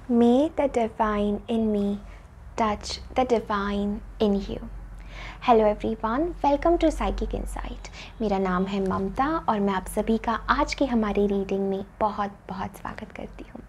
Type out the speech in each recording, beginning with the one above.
May the divine in me touch the divine in you. Hello everyone, welcome to psychic insight. मेरा नाम है ममता और मैं आप सभी का आज की हमारी रीडिंग में बहुत बहुत स्वागत करती हूँ।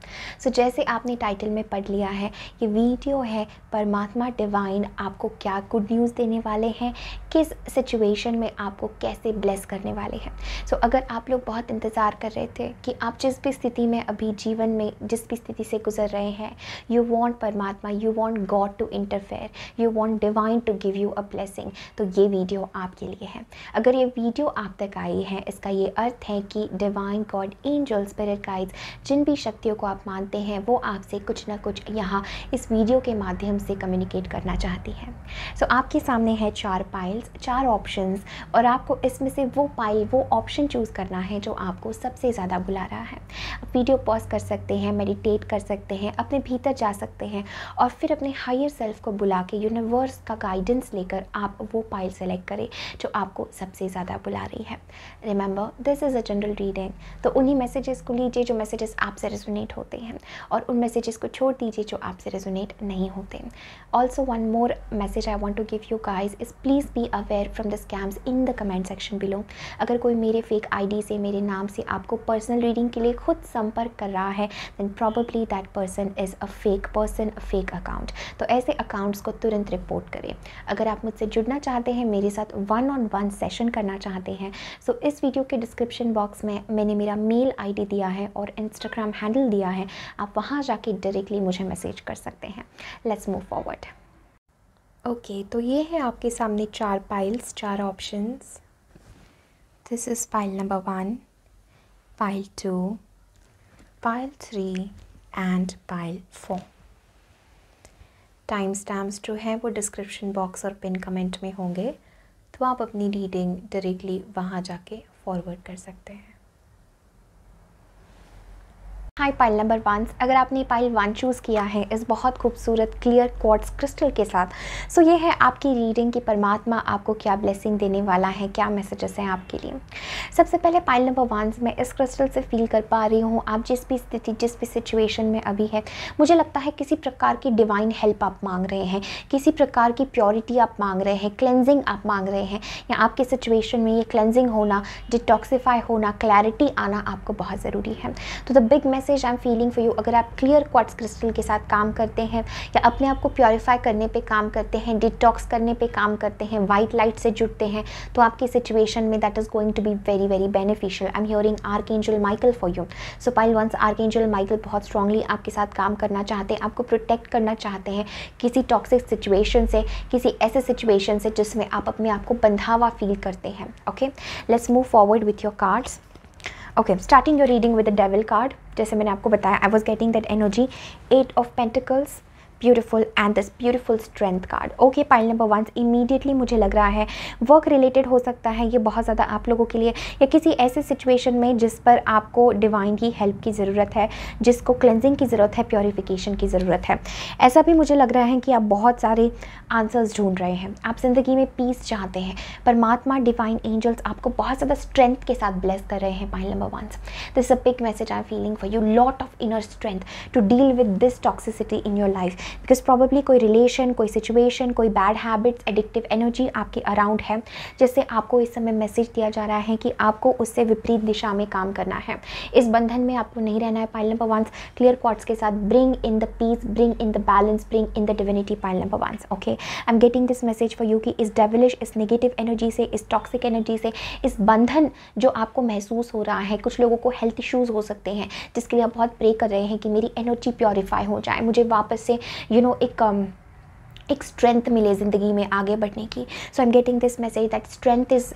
जैसे आपने टाइटल में पढ़ लिया है, ये वीडियो है परमात्मा डिवाइन आपको क्या गुड न्यूज़ देने वाले हैं, किस सिचुएशन में आपको कैसे ब्लेस करने वाले हैं। अगर आप लोग बहुत इंतज़ार कर रहे थे कि आप जिस भी स्थिति में अभी जीवन में जिस भी स्थिति से गुजर रहे हैं, यू वॉन्ट परमात्मा, you want God to interfere, you want divine to give you a blessing, तो ये वीडियो आपके लिए है। अगर ये वीडियो आप तक आई है, इसका ये अर्थ है कि divine god, angel, spirit guides, जिन भी शक्तियों को आप मानते हैं, वो आपसे कुछ ना कुछ यहाँ इस वीडियो के माध्यम से कम्युनिकेट करना चाहती है। आपके सामने है 4 पाइल्स, 4 ऑप्शंस, और आपको इसमें से वो पाइल, वो ऑप्शन चूज़ करना है जो आपको सबसे ज़्यादा बुला रहा है। आप वीडियो पॉज कर सकते हैं, मेडिटेट कर सकते हैं, अपने भीतर जा सकते हैं और फिर अपने हायर सेल्फ को बुला के यूनिवर्स का गाइडेंस लेकर आप वो पाइल सेलेक्ट करें जो आपको सबसे ज़्यादा बुला रही है। Remember, this is a general reading, तो उन्हीं मैसेजेस को लीजिए जो मैसेजेस आपसे रेजोनेट होते हैं और उन मैसेजेस को छोड़ दीजिए जो आपसे रेजोनेट नहीं होते। Also one more message I want to give you guys is please be aware from the scams in the comment section below. अगर कोई मेरे फेक ID से, मेरे नाम से आपको पर्सनल रीडिंग के लिए खुद संपर्क कर रहा है, then probably that person is a fake person, a fake account. तो ऐसे अकाउंट्स को तुरंत रिपोर्ट करें। अगर आप मुझसे जुड़ना चाहते हैं, मेरे साथ 1-on-1 सेशन करना चाहते हैं, इस वीडियो के डिस्क्रिप्शन बॉक्स में मैंने मेरा मेल ID दिया है और इंस्टाग्राम हैंडल दिया है, आप वहाँ जाके डायरेक्टली मुझे मैसेज कर सकते हैं। Let's move forward. ओके, तो ये है आपके सामने 4 piles, 4 options. This is pile number 1, pile 2, pile 3 and pile 4। Time stamps जो है वो डिस्क्रिप्शन बॉक्स और पिन कमेंट में होंगे, तो आप अपनी रीडिंग डायरेक्टली वहाँ जाके फॉरवर्ड कर सकते हैं। हाई पाइल नंबर 1, अगर आपने पाइल 1 चूज़ किया है इस बहुत खूबसूरत क्लियर क्वार्ट्ज क्रिस्टल के साथ, ये है आपकी रीडिंग कि परमात्मा आपको क्या ब्लेसिंग देने वाला है, क्या मैसेजेस हैं आपके लिए। सबसे पहले पाइल नंबर 1 मैं इस क्रिस्टल से फील कर पा रही हूँ, आप जिस भी स्थिति, जिस भी सिचुएशन में अभी है, मुझे लगता है किसी प्रकार की डिवाइन हेल्प आप मांग रहे हैं, किसी प्रकार की प्योरिटी आप मांग रहे हैं, क्लेंजिंग आप मांग रहे हैं, या आपके सिचुएशन में ये क्लेंजिंग होना, डिटॉक्सीफाई होना, क्लैरिटी आना आपको बहुत ज़रूरी है। तो the big message I am feeling for you, अगर आप क्लियर क्वार्ट्ज क्रिस्टल के साथ काम करते हैं या अपने आप को प्योरीफाई करने पे काम करते हैं, डिटॉक्स करने पे काम करते हैं, वाइट लाइट से जुड़ते हैं, तो आपकी सिचुएशन में that is going to be very very beneficial. I am hearing archangel Michael for you. Pile 1 archangel Michael बहुत स्ट्रांगली आपके साथ काम करना चाहते हैं, आपको प्रोटेक्ट करना चाहते हैं किसी टॉक्सिक सिचुएशन से, किसी ऐसे सिचुएशन से जिसमें आप अपने आप को बंधा हुआ फील करते हैं। Okay, let's move forward with your cards. Okay, starting your reading with the devil card. जैसे मैंने आपको बताया, I was getting that energy, 8 of pentacles, beautiful, and this beautiful strength card. Okay, pile number 1 immediately मुझे लग रहा है work related हो सकता है ये बहुत ज़्यादा आप लोगों के लिए, या किसी ऐसे सिचुएशन में जिस पर आपको डिवाइन की हेल्प की ज़रूरत है, जिसको क्लेंजिंग की ज़रूरत है, प्योरीफिकेशन की ज़रूरत है। ऐसा भी मुझे लग रहा है कि आप बहुत सारे आंसर्स ढूंढ रहे हैं, आप ज़िंदगी में पीस चाहते हैं। परमात्मा, डिवाइन एंजल्स आपको बहुत ज़्यादा स्ट्रेंथ के साथ ब्लेस कर रहे हैं। Pile number 1, this is a big message I am feeling for you, lot of inner strength to deal with this toxicity in your life, because probably कोई रिलेशन, कोई सिचुएशन, कोई बैड हैबिट्स, एडिक्टिव एनर्जी आपके around है, जिससे आपको इस समय message दिया जा रहा है कि आपको उससे विपरीत दिशा में काम करना है। इस बंधन में आपको नहीं रहना है। पाइल नंबर 1 क्लियर क्वार्ट्ज के साथ bring in the peace, bring in the balance, bring in the divinity. Pile number 1, okay, I am getting this message for you कि इस डेविलिश, इस नेगेटिव एनर्जी से, इस टॉक्सिक एनर्जी से, इस बंधन जो आपको महसूस हो रहा है, कुछ लोगों को हेल्थ इश्यूज़ हो सकते हैं जिसके लिए आप बहुत प्रे कर रहे हैं कि मेरी एनर्जी प्योरीफाई हो जाए, मुझे वापस से एक स्ट्रेंथ मिले ज़िंदगी में आगे बढ़ने की। So I am getting this message that strength is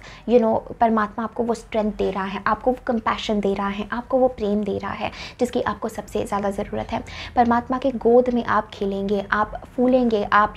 परमात्मा आपको वो स्ट्रेंथ दे रहा है, आपको वो कंपैशन दे रहा है, आपको वो प्रेम दे रहा है जिसकी आपको सबसे ज़्यादा ज़रूरत है। परमात्मा के गोद में आप खेलेंगे, आप फूलेंगे, आप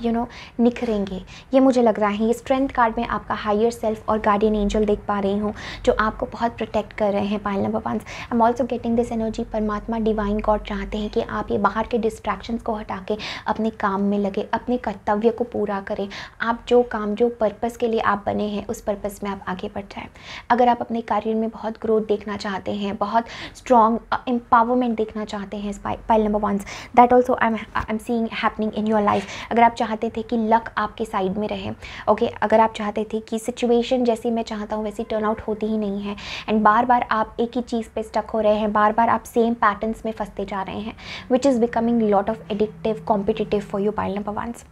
निखरेंगे, ये मुझे लग रहा है। ये स्ट्रेंथ कार्ड में आपका हायर सेल्फ और गार्डियन एंजल देख पा रही हूँ जो आपको बहुत प्रोटेक्ट कर रहे हैं। Pile number 1, I am also getting this energy, परमात्मा, डिवाइन गॉड चाहते हैं कि आप ये बाहर के डिस्ट्रैक्शंस को हटा के अपने काम में लगे, अपने कर्तव्य को पूरा करें, आप जो काम, जो पर्पस के लिए आप बने हैं उस पर्पस में आप आगे बढ़ जाएं। अगर आप अपने करियर में बहुत ग्रोथ देखना चाहते हैं, बहुत स्ट्रॉन्ग एम्पावरमेंट देखना चाहते हैं, pile number 1, that also I am seeing happening in your life. अगर आप चाहते थे कि लक आपके साइड में रहे, ओके, अगर आप चाहते थे कि सिचुएशन जैसी मैं चाहता हूँ वैसी टर्न आउट होती ही नहीं है, एंड बार बार आप एक ही चीज़ पे स्टक हो रहे हैं, बार बार आप सेम पैटर्न्स में फंसते जा रहे हैं, which is becoming lot of addictive, competitive for you pile number 1,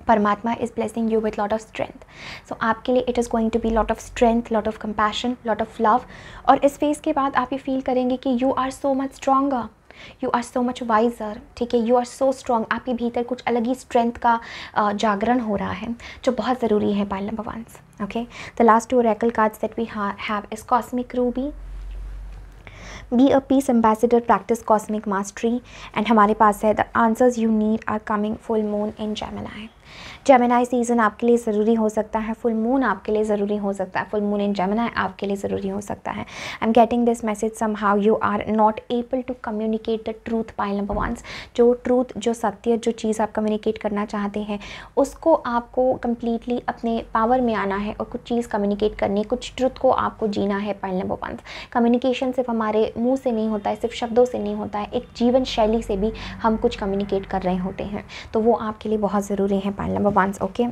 परमात्मा is blessing you with lot of strength. So आपके लिए it is going to be lot of strength, lot of compassion, lot of love. और इस phase के बाद आप ये feel करेंगे कि you are so much stronger, you are so much wiser, ठीक है, यू आर सो स्ट्रॉन्ग। आपके भीतर कुछ अलग ही स्ट्रेंथ का जागरण हो रहा है, जो बहुत ज़रूरी है pile number 1। Okay, the last 2 oracle cards that we have is cosmic ruby, be a peace ambassador, practice cosmic mastery, and हमारे पास है the answers you need are coming, full moon in Gemini. Gemini season आपके लिए ज़रूरी हो सकता है, full moon आपके लिए ज़रूरी हो सकता है, फुल मून इन जेमिनी आपके लिए ज़रूरी हो सकता है। I am getting this message somehow you are not able to communicate the truth pile number 1। जो ट्रूथ, जो सत्य, जो चीज़ आप कम्युनिकेट करना चाहते हैं उसको आपको कम्प्लीटली अपने पावर में आना है और कुछ चीज़ कम्युनिकेट करनी है, कुछ ट्रूथ को आपको जीना है पाइल नंबर 1। कम्युनिकेशन सिर्फ हमारे मुँह से नहीं होता है, सिर्फ शब्दों से नहीं होता है, एक जीवन शैली से भी हम कुछ कम्युनिकेट कर रहे होते हैं, तो वो आपके लिए बहुत ज़रूरी है pile number 1। Okay,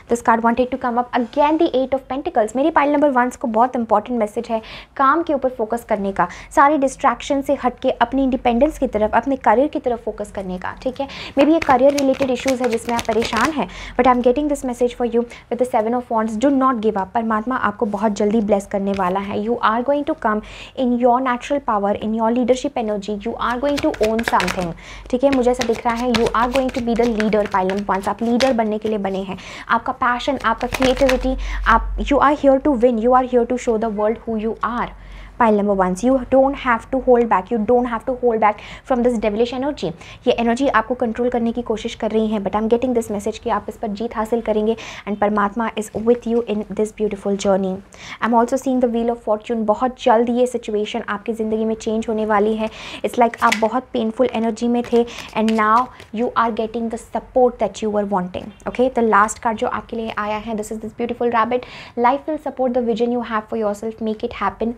this card wanted to come up again, the 8 of pentacles. मेरी पाइल नंबर 1 को बहुत इंपॉर्टेंट मैसेज है काम के ऊपर फोकस करने का, सारी डिस्ट्रैक्शन से हट के अपनी इंडिपेंडेंस की तरफ, अपने करियर की तरफ फोकस करने का, ठीक है। मे बी ये करियर रिलेटेड इश्यूज है जिसमें आप परेशान हैं, but I am getting this message for you with the 7 of wands. Do not give up, परमात्मा आपको बहुत जल्दी ब्लेस करने वाला है। You are going to come in your natural power, in your leadership energy, you are going to own something, ठीक है। मुझे ऐसा दिख रहा है you are going to be the leader pile number 1। आप लीडर बनने के लिए बने हैं, आपका पैशन, आपका क्रिएटिविटी, आप you are here to win, you are here to show the world who you are pile number 1। You don't have to hold back, you don't have to hold back from this devilish energy. ये energy आपको control करने की कोशिश कर रही है, but I am getting this message कि आप इस पर जीत हासिल करेंगे, एंड परमात्मा is with you in this beautiful journey. I am also seeing the wheel of Fortune. बहुत जल्द ये सिचुएशन आपकी ज़िंदगी में चेंज होने वाली है। इट्स लाइक आप बहुत पेनफुल एनर्जी में थे, and now you are getting the support that you were wanting. Okay, the last card जो आपके लिए आया है, this is this beautiful rabbit. Life will support the vision you have for yourself, make it happen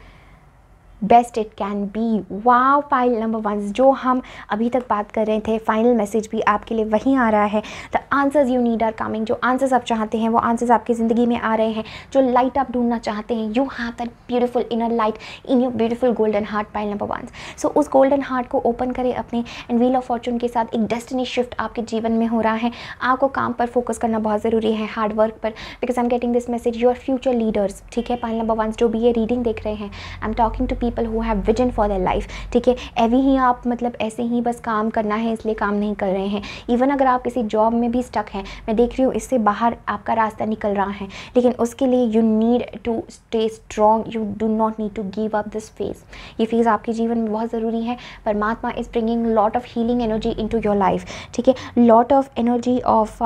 best it can be. Wow pile number 1, जो हम अभी तक बात कर रहे थे, फाइनल मैसेज भी आपके लिए वहीं आ रहा है। The answers you need are coming. जो आंसर्स आप चाहते हैं वो आंसर्स आपकी ज़िंदगी में आ रहे हैं। जो लाइट आप ढूंढना चाहते हैं, you have that beautiful inner light in your beautiful golden heart pile number 1। सो उस गोल्डन हार्ट को ओपन करें अपने, एंड व्हील ऑफ फॉर्चून के साथ एक डेस्टिनी शिफ्ट आपके जीवन में हो रहा है। आपको काम पर फोकस करना बहुत ज़रूरी है, हार्ड वर्क पर, because I am getting this message your future leaders, ठीक है। पाइल नंबर 1 जो भी ये रीडिंग देख रहे हैं, I am talking to people who have vision for their life, ठीक है। एवी ही आप मतलब ऐसे ही बस काम करना है इसलिए काम नहीं कर रहे हैं। इवन अगर आप किसी जॉब में भी स्टक हैं, मैं देख रही हूँ इससे बाहर आपका रास्ता निकल रहा है, लेकिन उसके लिए you need to stay strong, you do not need to give up this phase. ये फेज़ आपके जीवन में बहुत ज़रूरी है। परमात्मा is bringing lot of healing energy into your life, ठीक है। Lot of energy of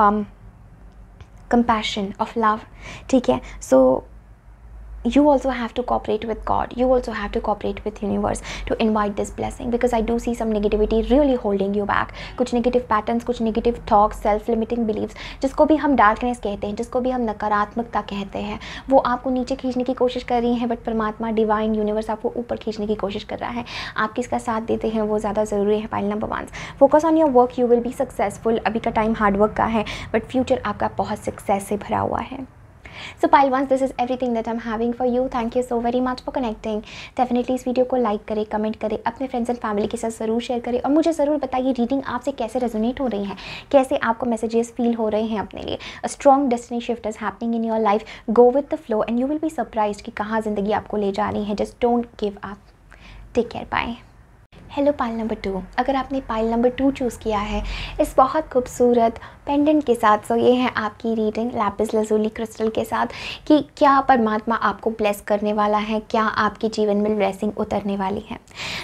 compassion, of love, ठीक है। So you also have to cooperate with God, you also have to cooperate with universe to invite this blessing, because I do see some negativity really holding you back. कुछ negative patterns, कुछ negative talks, self limiting beliefs, जिसको भी हम darkness कहते हैं, जिसको भी हम नकारात्मकता कहते हैं, वो आपको नीचे खींचने की कोशिश कर रही हैं, बट परमात्मा डिवाइन यूनिवर्स आपको ऊपर खींचने की कोशिश कर रहा है। आप किसका साथ देते हैं वो ज़्यादा ज़रूरी है। Pile number 1, focus on your work, you will be successful. अभी का टाइम हार्ड वर्क का है, बट फ्यूचर आपका बहुत सक्सेस से भरा हुआ है। So pile ones, this is everything that I'm having for you. Thank you so very much for connecting. Definitely इस वीडियो को लाइक करें, कमेंट करें, अपने फ्रेंड्स एंड फैमिली के साथ ज़रूर शेयर करें, और मुझे ज़रूर बताइए रीडिंग आपसे कैसे रेजोनेट हो रही है, कैसे आपको मैसेजेस फील हो रहे हैं अपने लिए। A strong destiny shift is happening in your life. Go with the flow and you will be surprised कि कहाँ ज़िंदगी आपको ले जा रही है। Just don't give up. Take care, bye. Hello pile number 2, अगर आपने पाइल नंबर 2 चूज़ किया है इस बहुत खूबसूरत पेंडेंट के साथ, सो ये है आपकी रीडिंग लैपिस लज़ूली क्रिस्टल के साथ, कि क्या परमात्मा आपको ब्लेस करने वाला है, क्या आपके जीवन में ब्लेसिंग उतरने वाली है।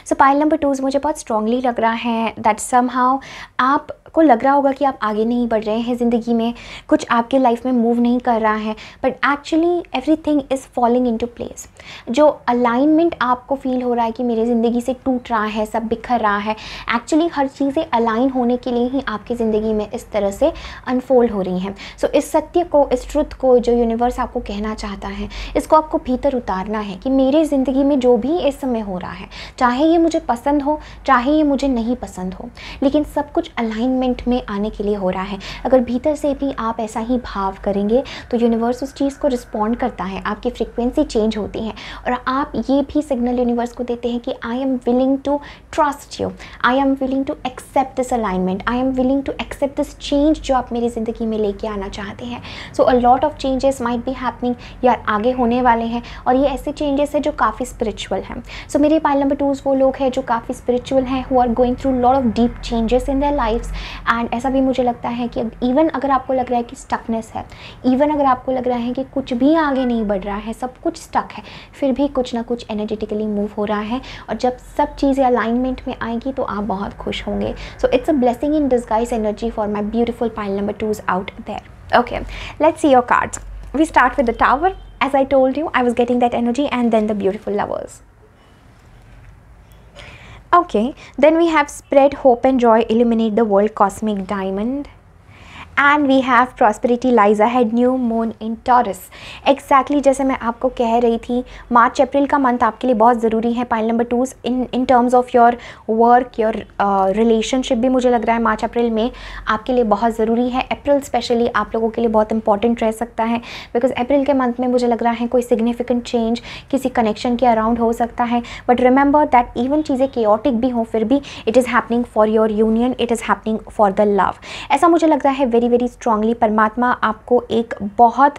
सो पाइल नंबर 2 मुझे बहुत स्ट्रांगली लग रहा है दैट समहाउ आपको लग रहा होगा कि आप आगे नहीं बढ़ रहे हैं ज़िंदगी में, कुछ आपके लाइफ में मूव नहीं कर रहा है, but actually everything is falling into place. जो अलाइनमेंट आपको फील हो रहा है कि मेरी ज़िंदगी से टूट रहा है सब बिखर रहा है, एक्चुअली हर चीज़ें अलाइन होने के लिए ही आपकी ज़िंदगी में इस तरह से अनफोल्ड हो रही हैं। सो इस सत्य को, इस ट्रुथ को जो यूनिवर्स आपको कहना चाहता है, इसको आपको भीतर उतारना है कि मेरी ज़िंदगी में जो भी इस समय हो रहा है, चाहे ये मुझे पसंद हो चाहे ये मुझे नहीं पसंद हो, लेकिन सब कुछ अलाइनमेंट में आने के लिए हो रहा है। अगर भीतर से भी आप ऐसा ही भाव करेंगे तो यूनिवर्स उस चीज़ को रिस्पॉन्ड करता है, आपकी फ्रीक्वेंसी चेंज होती है और आप ये भी सिग्नल यूनिवर्स को देते हैं कि I am willing to trust you, I am willing to accept this alignment, I am willing to accept this change जो आप मेरी ज़िंदगी में लेके आना चाहते हैं। So a lot of changes might be happening, यार आगे होने वाले हैं और ये ऐसे चेंजेस है जो काफ़ी स्पिरिचुअल हैं। सो मेरे पाइल नंबर 2 वो लोग हैं जो काफ़ी स्पिरिचुअल हैं, who are going through lot of deep changes in their lifes. And ऐसा भी मुझे लगता है कि इवन अगर आपको लग रहा है कि स्टकनेस है, इवन अगर आपको लग रहा है कि कुछ भी आगे नहीं बढ़ रहा है, सब कुछ स्टक है, फिर भी कुछ ना कुछ एनर्जेटिकली मूव हो रहा है और जब सब चीज़ें अलाइनमेंट में आएगी तो आप बहुत खुश होंगे। So it's a blessing in disguise energy for my beautiful pile number 2s out there. Okay, let's see your cards. We start with the Tower. As I told you, I was getting that energy, and then the beautiful Lovers. Okay, then we have Spread Hope and Joy, Illuminate the World, Cosmic Diamond. And we have prosperity lies ahead, new moon in Taurus. Exactly जैसे मैं आपको कह रही थी, मार्च अप्रैल का month आपके लिए बहुत ज़रूरी है pile number 2 in terms of your work, your relationship भी मुझे लग रहा है मार्च अप्रैल में आपके लिए बहुत ज़रूरी है। अप्रैल स्पेशली आप लोगों के लिए बहुत इंपॉर्टेंट रह सकता है बिकॉज अप्रैल के मंथ में मुझे लग रहा है कोई सिग्निफिकेंट चेंज किसी कनेक्शन के अराउंड हो सकता है। बट रिमेंबर दैट इवन चीज़ें केओटिक भी हों फिर भी it is happening for your union, it is happening for the love. ऐसा मुझे लग रहा है वेरी वेरी स्ट्रांगली परमात्मा आपको एक बहुत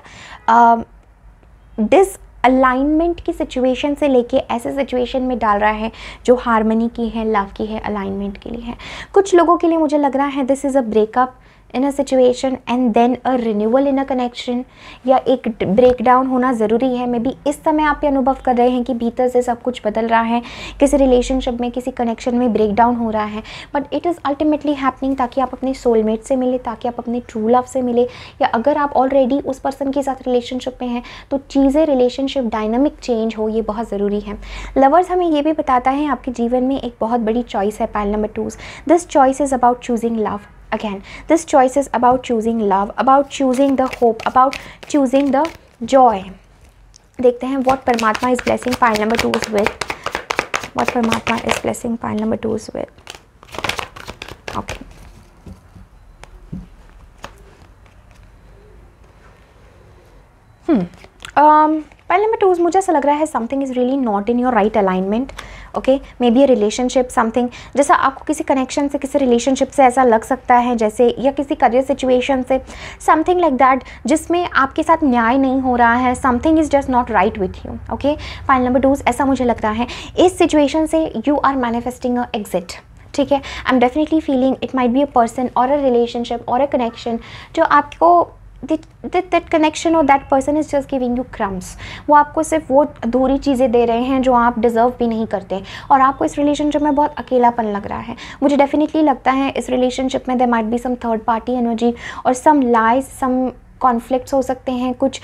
डिस अलाइनमेंट की सिचुएशन से लेके ऐसे सिचुएशन में डाल रहा है जो हार्मनी की है, लव की है, अलाइनमेंट के लिए है। कुछ लोगों के लिए मुझे लग रहा है this is a breakup in a situation and then a renewal in a connection, या एक ब्रेक डाउन होना ज़रूरी है। मे बी इस समय आप ये अनुभव कर रहे हैं कि भीतर से सब कुछ बदल रहा है, किसी रिलेशनशिप में, किसी कनेक्शन में ब्रेक डाउन हो रहा है, but it is ultimately happening ताकि आप अपने सोलमेट से मिले, ताकि आप अपने ट्रू लव से मिले, या अगर आप ऑलरेडी उस पर्सन के साथ रिलेशनशिप में हैं तो चीज़ें, रिलेशनशिप डायनामिक चेंज हो, ये बहुत ज़रूरी है। लवर्स हमें ये भी बताता है आपके जीवन में एक बहुत बड़ी चॉइस है pile number 2। This choice is about choosing love. Again, this choice is about choosing love, about choosing the hope, about choosing the joy. देखते हैं what परमात्मा is blessing pile number 2s with. What परमात्मा is blessing pile number 2s with. Okay. Pile number 2s मुझे ऐसा लग रहा है something is really not in your right alignment. Okay, may be a relationship something, जैसा आपको किसी connection से, किसी रिलेशनशिप से ऐसा लग सकता है जैसे, या किसी करियर सिचुएशन से, समथिंग लाइक दैट जिसमें आपके साथ न्याय नहीं हो रहा है, something is just not right with you. Okay, pile number 2 ऐसा मुझे लग रहा है इस सिचुएशन से you are manifesting a exit. ठीक है, I am definitely feeling it might be a person और अ रिलेशनशिप और अ कनेक्शन जो आपको that connection or that person is just giving you crumbs. वो आपको सिर्फ वो अधूरी चीज़ें दे रहे हैं जो आप डिज़र्व भी नहीं करते, और आपको इस रिलेशनशिप में बहुत अकेलापन लग रहा है। मुझे डेफिनेटली लगता है इस रिलेशनशिप में there might be some third party energy और some lies, some कॉन्फ्लिक्ट्स हो सकते हैं, कुछ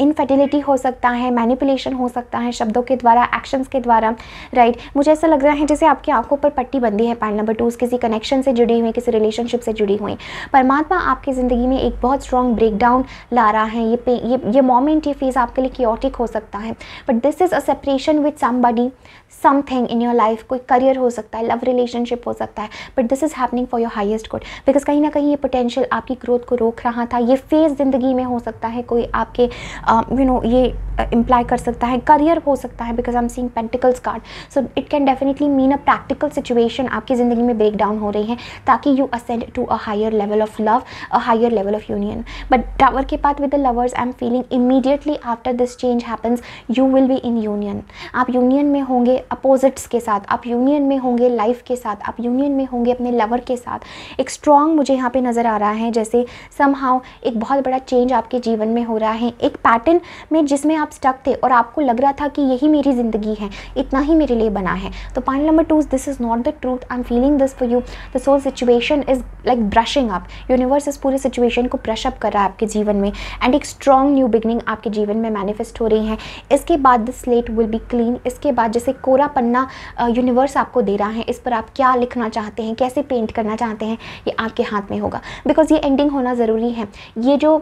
इनफर्टिलिटी हो सकता है, मैनिपुलेशन हो सकता है शब्दों के द्वारा, एक्शंस के द्वारा, राइट। मुझे ऐसा लग रहा है जैसे आपकी आंखों पर पट्टी बंदी है पाइल नंबर 2 किसी कनेक्शन से जुड़ी हुई, किसी रिलेशनशिप से जुड़ी हुई। परमात्मा आपकी ज़िंदगी में एक बहुत स्ट्रॉन्ग ब्रेकडाउन ला रहा है। ये मोमेंट, ये फेज़ आपके लिए क्योटिक हो सकता है, but this is a separation with somebody, something in your life. कोई करियर हो सकता है, लव रिलेशनशिप हो सकता है, but this is happening for your highest good, because कहीं ना कहीं ये पोटेंशियल आपकी ग्रोथ को रोक रहा था। ये फेज़ ज़िंदगी में हो सकता है, कोई आपके ये इम्प्लाई कर सकता है, करियर हो सकता है, because I am seeing pentacles card. So it can definitely mean a practical situation आपकी ज़िंदगी में ब्रेक डाउन हो रही है ताकि you ascend to a higher level of love, a higher level of union. But tower के path with the lovers I am feeling immediately after this change happens you will be in union. आप union में होंगे opposites के साथ, आप union में होंगे life के साथ, आप यूनियन में होंगे अपने लवर के साथ। एक स्ट्रॉन्ग मुझे यहाँ पे नज़र आ रहा है जैसे समहाउ एक बहुत बड़ा चेंज आपके जीवन में हो रहा है, एक पैटर्न में जिसमें आप स्टक थे और आपको लग रहा था कि यही मेरी ज़िंदगी है, इतना ही मेरे लिए बना है। तो point number 2, this is not the truth, I am feeling this for you, the soul situation is like brushing up, universe इस पूरे सिचुएशन को ब्रश अप कर रहा है आपके जीवन में, एंड एक स्ट्रॉन्ग न्यू बिगनिंग आपके जीवन में मैनिफेस्ट हो रही है। इसके बाद the slate will be clean, इसके बाद जैसे कोरा पन्ना यूनिवर्स आपको दे रहा है, इस पर आप क्या लिखना चाहते हैं, कैसे पेंट करना चाहते हैं, ये आपके हाथ में होगा, बिकॉज ये एंडिंग होना ज़रूरी है। ये जो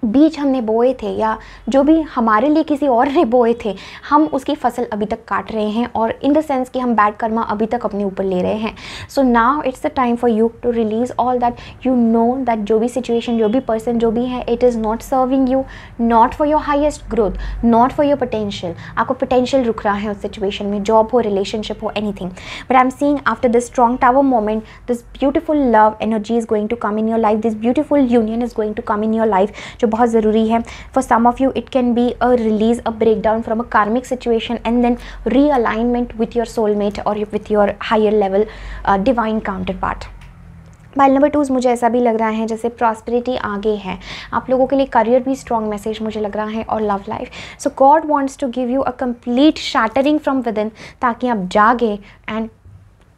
बीज हमने बोए थे या जो भी हमारे लिए किसी और ने बोए थे, हम उसकी फसल अभी तक काट रहे हैं, और इन द सेंस कि हम बैड कर्मा अभी तक अपने ऊपर ले रहे हैं। So now it's the time for you to release all that, you know that जो भी सिचुएशन, जो भी पर्सन, जो भी है, it is not serving you, not for your highest growth, not for your potential. आपको पोटेंशियल रुक रहा है उस सिचुएशन में, जॉब हो, रिलेशनशिप हो, anything, but I am seeing after this strong tower moment, this beautiful love energy is going to come in your life, this beautiful union is going to come in your life, जो बहुत ज़रूरी है। For some of you it can be a release, a breakdown from a karmic situation, and then realignment with your soulmate or with your higher level divine counterpart. Pile number 2 मुझे ऐसा भी लग रहा है जैसे प्रॉस्पेरिटी आगे है आप लोगों के लिए, करियर भी स्ट्रॉन्ग मैसेज मुझे लग रहा है, और love life. So God wants to give you a complete shattering from within, ताकि आप जागे and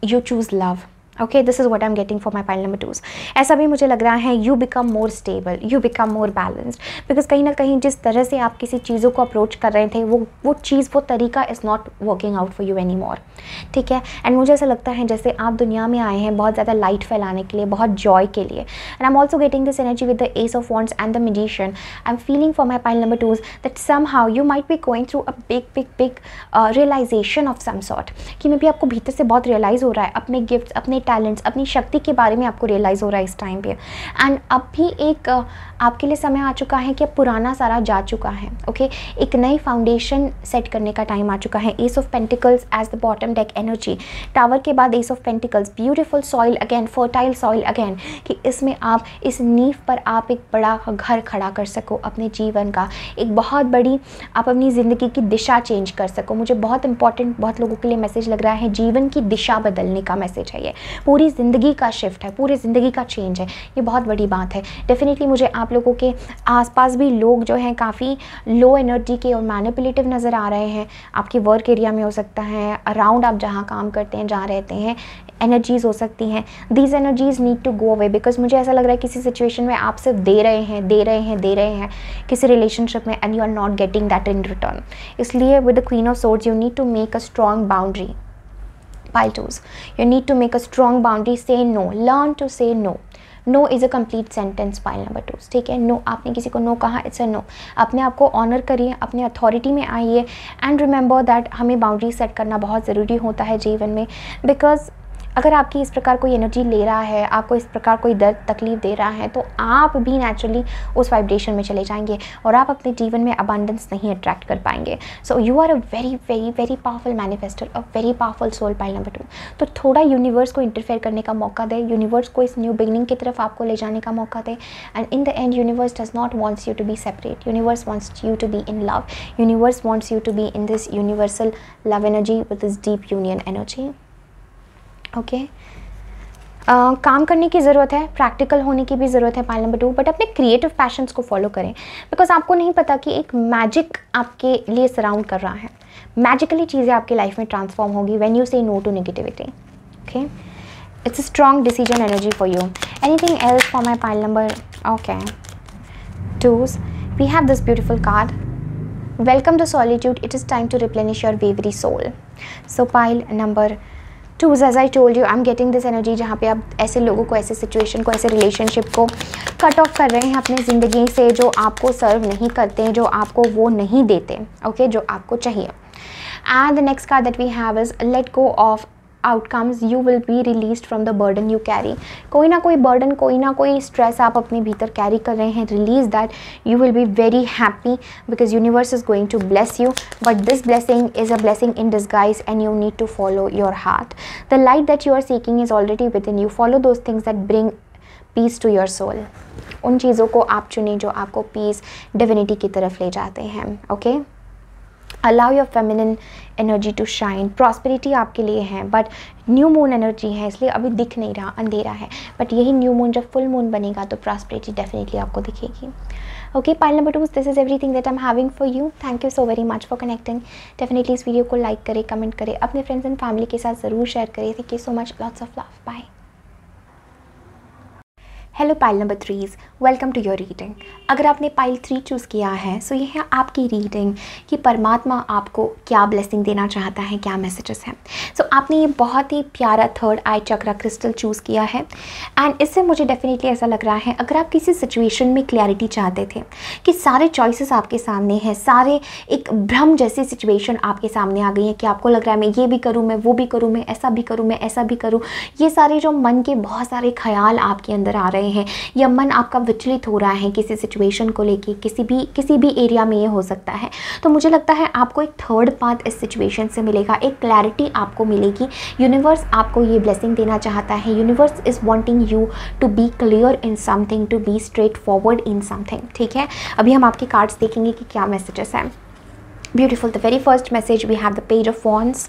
you choose love. Okay, this is what I am getting for my pile number 2। ऐसा भी मुझे लग रहा है you become more stable, you become more balanced, because कहीं ना कहीं जिस तरह से आप किसी चीज़ों को अप्रोच कर रहे थे वो चीज़, वो तरीका is not working out for you any more, ठीक है। एंड मुझे ऐसा लगता है जैसे आप दुनिया में आए हैं बहुत ज़्यादा लाइट फैलाने के लिए, बहुत जॉय के लिए, and I am also getting this energy with the ace of wands and the magician. I am feeling for my pile number 2 that somehow you might be going through a big realization of some sort, कि may be आपको भीतर से बहुत realise हो रहा है, अपने gifts, अपने टैलेंट्स, अपनी शक्ति के बारे में आपको रियलाइज़ हो रहा है इस टाइम पे, एंड अब भी एक आपके लिए समय आ चुका है कि अब पुराना सारा जा चुका है। ओके, एक नई फाउंडेशन सेट करने का टाइम आ चुका है। Ace of pentacles as the bottom deck energy, tower के बाद ace of pentacles, beautiful soil again, fertile soil again, कि इसमें आप इस नींव पर आप एक बड़ा घर खड़ा कर सको अपने जीवन का, एक बहुत बड़ी आप अपनी ज़िंदगी की दिशा चेंज कर सको। मुझे बहुत इंपॉर्टेंट, बहुत लोगों के लिए मैसेज लग रहा है, जीवन की दिशा बदलने का मैसेज है ये, पूरी ज़िंदगी का शिफ्ट है, पूरी ज़िंदगी का चेंज है, ये बहुत बड़ी बात है। डेफिनेटली मुझे आप लोगों के आसपास भी लोग जो हैं काफ़ी लो एनर्जी के और मैनिपुलेटिव नज़र आ रहे हैं। आपके वर्क एरिया में हो सकता है, अराउंड आप जहाँ काम करते हैं, जहाँ रहते हैं, एनर्जीज़ हो सकती हैं। These energies need to go away, because मुझे ऐसा लग रहा है किसी सिचुएशन में आप सिर्फ दे रहे हैं किसी रिलेशनशिप में, and you are not getting that in return. इसलिए with the queen of swords you need to make a strong boundary. Pile 2, you need to make a strong boundary, say no, learn to say no. No is a complete sentence, pile number 2, ठीक है। no, आपने किसी को no कहा, it's a no। अपने आप को honour करिए, अपने अथॉरिटी में आइए, एंड रिमेंबर दैट हमें बाउंड्री सेट करना बहुत ज़रूरी होता है जीवन में, बिकॉज अगर आपकी इस प्रकार कोई एनर्जी ले रहा है, आपको इस प्रकार कोई दर्द तकलीफ दे रहा है, तो आप भी नेचुरली उस वाइब्रेशन में चले जाएंगे और आप अपने जीवन में अबंडेंस नहीं अट्रैक्ट कर पाएंगे। So you are a very very very powerful manifester, a very powerful soul, pile number 2। तो थोड़ा यूनिवर्स को इंटरफेयर करने का मौका दे, यूनिवर्स को इस न्यू बिगनिंग की तरफ आपको ले जाने का मौका दे, and in the end universe does not wants you to be separate, universe wants you to be in love, universe wants you to be in this universal love energy with this deep union energy. Okay, काम करने की ज़रूरत है, practical होने की भी ज़रूरत है, पाइल नंबर 2, बट अपने क्रिएटिव पैशंस को फॉलो करें, बिकॉज आपको नहीं पता कि एक मैजिक आपके लिए सराउंड कर रहा है। मैजिकली चीज़ें आपकी लाइफ में ट्रांसफॉर्म होगी when you say no to negativity. Okay, it's a strong decision energy for you. Anything else for my pile number? Okay, 2s, we have this beautiful card, welcome to solitude, it is time to replenish your weary soul. So pile number 2, as I told you, I am getting this energy जहाँ पे आप ऐसे लोगों को, ऐसे situation को, ऐसे relationship को कट ऑफ कर रहे हैं अपनी ज़िंदगी से, जो आपको सर्व नहीं करते, जो आपको वो नहीं देते, ओके, जो आपको चाहिए। And the next card that we have is let go of outcomes, you will be released from the burden you carry. कोई ना कोई बर्डन, कोई ना कोई स्ट्रेस आप अपने भीतर कैरी कर रहे हैं, release that, you will be very happy because universe is going to bless you, but this blessing is a blessing in disguise and you need to follow your heart. The light that you are seeking is already within you, follow those things that bring peace to your soul. उन चीज़ों को आप चुनें जो आपको piece, divinity की तरफ ले जाते हैं। Okay, allow your feminine energy to shine. Prosperity आपके लिए है, बट न्यू मून एनर्जी है इसलिए अभी दिख नहीं रहा, अंधेरा है, बट यही न्यू मून जब फुल मून बनेगा तो प्रॉस्पेरिटी डेफिनेटली आपको दिखेगी। Okay, pile number 2, this is everything that I am having for you. Thank you so very much for connecting. Definitely इस वीडियो को लाइक करें, कमेंट करें, अपने फ्रेंड्स एंड फैमिली के साथ ज़रूर शेयर करें। Thank you so much, lots of love, bye. Hello pile number 3, welcome to your reading. अगर आपने पाइल 3 चूज़ किया है सो ये है आपकी रीडिंग कि परमात्मा आपको क्या ब्लेसिंग देना चाहता है, क्या मैसेजेस हैं। सो आपने ये बहुत ही प्यारा थर्ड आई चक्रा क्रिस्टल चूज़ किया है एंड इससे मुझे डेफिनेटली ऐसा लग रहा है अगर आप किसी सिचुएशन में क्लैरिटी चाहते थे कि सारे चॉइसेस आपके सामने हैं, सारे एक भ्रम जैसी सिचुएशन आपके सामने आ गई है कि आपको लग रहा है मैं ये भी करूँ, मैं वो भी करूँ, मैं ऐसा भी करूँ, मैं ऐसा भी करूँ, ये सारे जो मन के बहुत सारे ख्याल आपके अंदर आ रहे हैं या मन आपका विचलित हो रहा है किसी सिचुएशन को लेके, किसी भी एरिया में ये हो सकता है, तो मुझे लगता है आपको एक थर्ड पाथ इस सिचुएशन से मिलेगा, एक क्लैरिटी आपको मिलेगी। यूनिवर्स आपको ये ब्लेसिंग देना चाहता है। Universe is wanting you to be clear in something, to be straightforward in something. ठीक है, अभी हम आपके कार्ड्स देखेंगे कि क्या मैसेजेस हैं। Beautiful, the very first message we have the page of wands,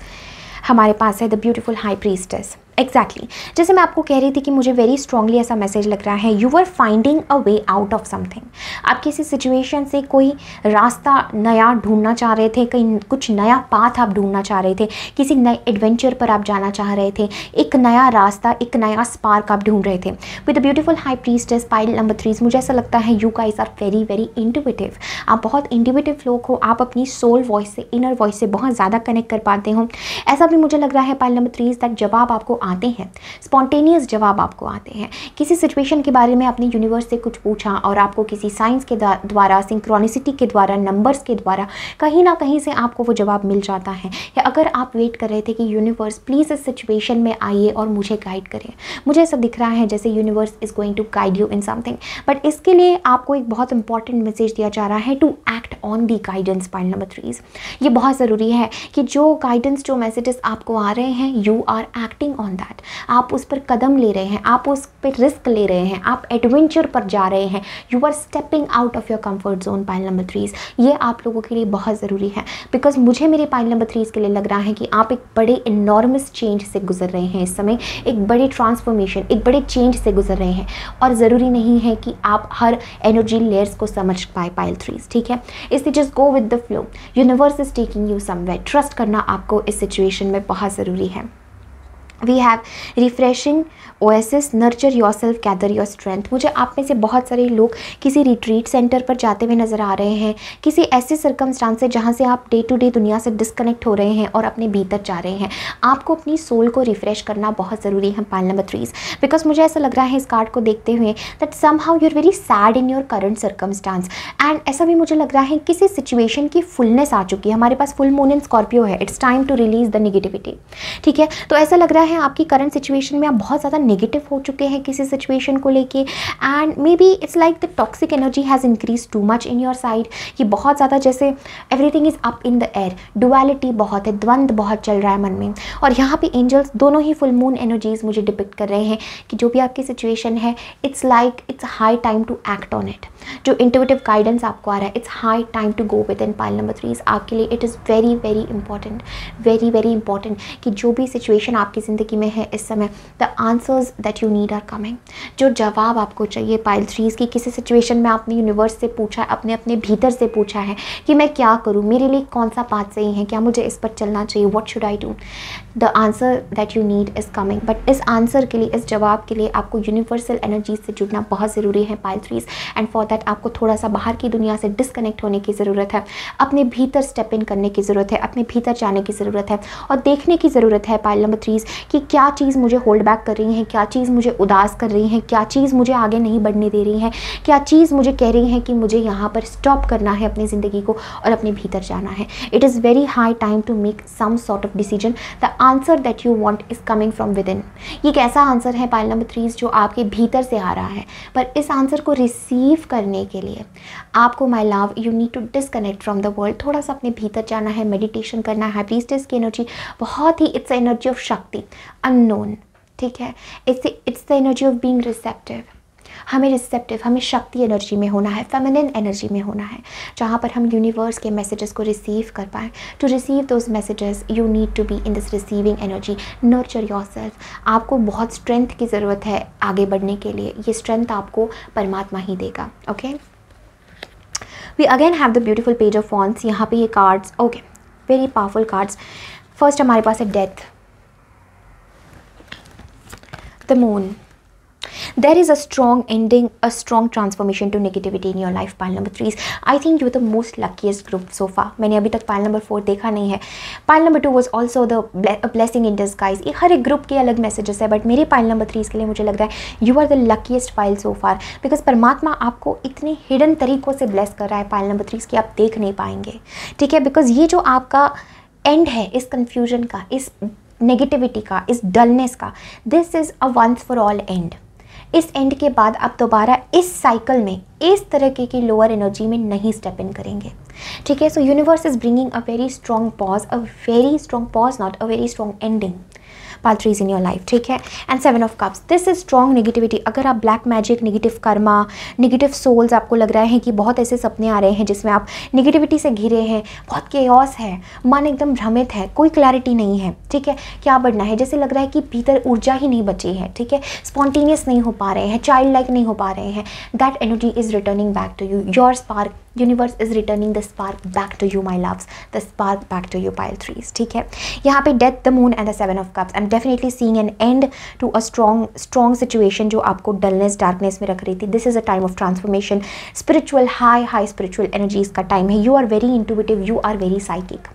हमारे पास है the beautiful high priestess. Exactly जैसे मैं आपको कह रही थी कि मुझे वेरी स्ट्रांगली ऐसा मैसेज लग रहा है, you are finding a way out of something. आप किसी सिचुएशन से कोई रास्ता नया ढूंढना चाह रहे थे, कहीं कुछ नया पाथ आप ढूंढना चाह रहे थे, किसी नए एडवेंचर पर आप जाना चाह रहे थे, एक नया रास्ता, एक नया स्पार्क आप ढूंढ रहे थे। With the beautiful high priestess pile number 3, मुझे ऐसा लगता है you guys are very very intuitive. आप बहुत इंट्यूटिव लोग हो, आप अपनी सोल वॉइस से, इनर वॉइस से बहुत ज़्यादा कनेक्ट कर पाते हो। ऐसा भी मुझे लग रहा है पाइल नंबर 3 दैट जवाब आपको आते हैं, स्पॉन्टेनियस जवाब आपको आते हैं। किसी सिचुएशन के बारे में आपने यूनिवर्स से कुछ पूछा और आपको किसी साइंस के द्वारा, सिंक्रोनिसिटी के द्वारा, नंबर्स के द्वारा कहीं ना कहीं से आपको वो जवाब मिल जाता है। या अगर आप वेट कर रहे थे कि यूनिवर्स प्लीज़ इस सिचुएशन में आइए और मुझे गाइड करें, मुझे ऐसा दिख रहा है जैसे universe is going to guide you in something, but इसके लिए आपको एक बहुत इंपॉर्टेंट मैसेज दिया जा रहा है to act on the guidance. Pile number 3, ये बहुत ज़रूरी है कि जो गाइडेंस, जो मैसेजेस आपको आ रहे हैं, you are acting on that. आप उस पर कदम ले रहे हैं, आप उस पर रिस्क ले रहे हैं, आप एडवेंचर पर जा रहे हैं, you are stepping out of your comfort zone. Pile number 3, ये आप लोगों के लिए बहुत ज़रूरी है बिकॉज मुझे मेरे पाइल नंबर 3 के लिए लग रहा है कि आप एक बड़े इनॉर्मस चेंज से गुजर रहे हैं इस समय, एक बड़े ट्रांसफॉर्मेशन, एक बड़े चेंज से गुजर रहे हैं और ज़रूरी नहीं है कि आप हर एनर्जी लेयर्स को समझ पाए पाइल 3। ठीक है, इसलिए just go with the flow, universe is taking you somewhere. Trust करना आपको इस सिचुएशन में बहुत ज़रूरी है। We have refreshing oasis, nurture yourself, gather your strength. मुझे आप में से बहुत सारे लोग किसी रिट्रीट सेंटर पर जाते हुए नज़र आ रहे हैं, किसी ऐसे सर्कमस्टांस से जहाँ से आप डे टू डे दुनिया से डिस्कनेक्ट हो रहे हैं और अपने भीतर जा रहे हैं। आपको अपनी सोल को रिफ्रेश करना बहुत ज़रूरी है पाइल नंबर 3, बिकॉज मुझे ऐसा लग रहा है इस कार्ड को देखते हुए that somehow you are very sad in your current circumstance and ऐसा भी मुझे लग रहा है किसी सिचुएशन की फुलनेस आ चुकी है। हमारे पास फुल मून इन स्कॉर्पियो है, it's time to release the negativity. ठीक है, तो ऐसा लग रहा है आपकी करंट सिचुएशन में आप बहुत ज़्यादा नेगेटिव हो चुके हैं किसी सिचुएशन को लेके and may be it's like the toxic energy has increase too much in your side. कि बहुत ज़्यादा जैसे everything is up in the air, duality बहुत है, द्वंद्व बहुत चल रहा है मन में। और यहाँ पे एंजल्स दोनों ही फुल मून एनर्जीज मुझे डिपिक्ट कर रहे हैं कि जो भी आपकी सिचुएशन है it's like it's high time to act on it. जो इंट्यूटिव गाइडेंस आपको आ रहा है, it's high time to go within pile number 3 आपके लिए। It is very very important, very very important कि जो भी सिचुएशन आपकी ज़िंदगी में है इस समय, the answers that you need are coming. जो जवाब आपको चाहिए पाइल 3 की किसी सिचुएशन में आपने यूनिवर्स से पूछा है, अपने भीतर से पूछा है कि मैं क्या करूँ, मेरे लिए कौन सा पाथ सही है, क्या मुझे इस पर चलना चाहिए, what should I do. The answer that you need is coming, but इस आंसर के लिए, इस जवाब के लिए आपको यूनिवर्सल एनर्जी से जुड़ना बहुत ज़रूरी है पाइल 3 एंड फॉर दैट आपको थोड़ा सा बाहर की दुनिया से डिस्कनेक्ट होने की ज़रूरत है, अपने भीतर स्टेप इन करने की ज़रूरत है, अपने भीतर जाने की ज़रूरत है और देखने की ज़रूरत है पाइल नंबर 3 कि क्या चीज़ मुझे होल्ड बैक कर रही है, क्या चीज़ मुझे उदास कर रही है, क्या चीज़ मुझे आगे नहीं बढ़ने दे रही है, क्या चीज़ मुझे कह रही है कि मुझे यहाँ पर स्टॉप करना है अपनी ज़िंदगी को और अपने भीतर जाना है। It is very high time to make some sort of decision. The answer that you want is coming from within. ये एक ऐसा आंसर है पाइल नंबर 3 जो आपके भीतर से आ रहा है, पर इस आंसर को रिसीव करने के लिए आपको my love you need to disconnect from the world. थोड़ा सा अपने भीतर जाना है, मेडिटेशन करना है। प्रीस्टेस की एनर्जी बहुत ही, इट्स एनर्जी ऑफ शक्ति, अननोन। ठीक है, it's the energy of being receptive. हमें रिसेप्टिव, हमें शक्ति एनर्जी में होना है, फेमिनिन एनर्जी में होना है, जहाँ पर हम यूनिवर्स के मैसेजेस को रिसीव कर पाएँ। To receive those messages you need to be in this receiving energy. Nurture yourself. आपको बहुत स्ट्रेंथ की ज़रूरत है आगे बढ़ने के लिए। ये स्ट्रेंथ आपको परमात्मा ही देगा। Okay, we again have the beautiful page of wands. यहाँ पे ये cards, okay, very powerful cards. First हमारे पास है death, the moon. There is a strong ending, a strong transformation to negativity in your life. Pile number 3. I think you're the most luckiest group so far. मैंने अभी तक pile number 4 देखा नहीं है. Pile number 2 was also the a blessing in disguise. ये हर एक group के अलग मैसेजेस है, बट मेरे pile number 3 के लिए मुझे लग रहा है you are the luckiest pile so far, because परमात्मा आपको इतने हिडन तरीक़ों से ब्लेस कर रहा है pile number 3 कि आप देख नहीं पाएंगे, ठीक है। बिकॉज ये जो आपका एंड है इस कन्फ्यूजन का, इस नेगेटिविटी का, इस डलनेस का, this is a once for all end. इस एंड के बाद आप दोबारा इस साइकिल में, इस तरह की लोअर एनर्जी में नहीं स्टेप इन करेंगे, ठीक है। So universe is bringing a very strong pause, a very strong pause, not a very strong ending. Pile 3 in your life, ठीक है। And 7 of cups, this is strong negativity. अगर आप black magic, negative karma, negative souls, आपको लग रहा है कि बहुत ऐसे सपने आ रहे हैं जिसमें आप नेगेटिविटी से घिरे हैं, बहुत केओस है, मन एकदम भ्रमित है, कोई क्लैरिटी नहीं है, ठीक है, क्या बढ़ना है, जैसे लग रहा है कि भीतर ऊर्जा ही नहीं बची है, ठीक है, स्पॉन्टेनियस नहीं हो पा रहे हैं, चाइल्ड लाइक नहीं हो पा रहे हैं, that energy is returning back to you. Your spark, universe is returning the spark back to you my loves, the spark back to you pile 3, ठीक है। यहाँ पे death, the moon and the 7 of cups, I am definitely seeing an end to a strong situation जो आपको dullness, darkness में रख रही थी। This is a time of transformation, spiritual high spiritual energies का टाइम है। You are very intuitive, you are very psychic,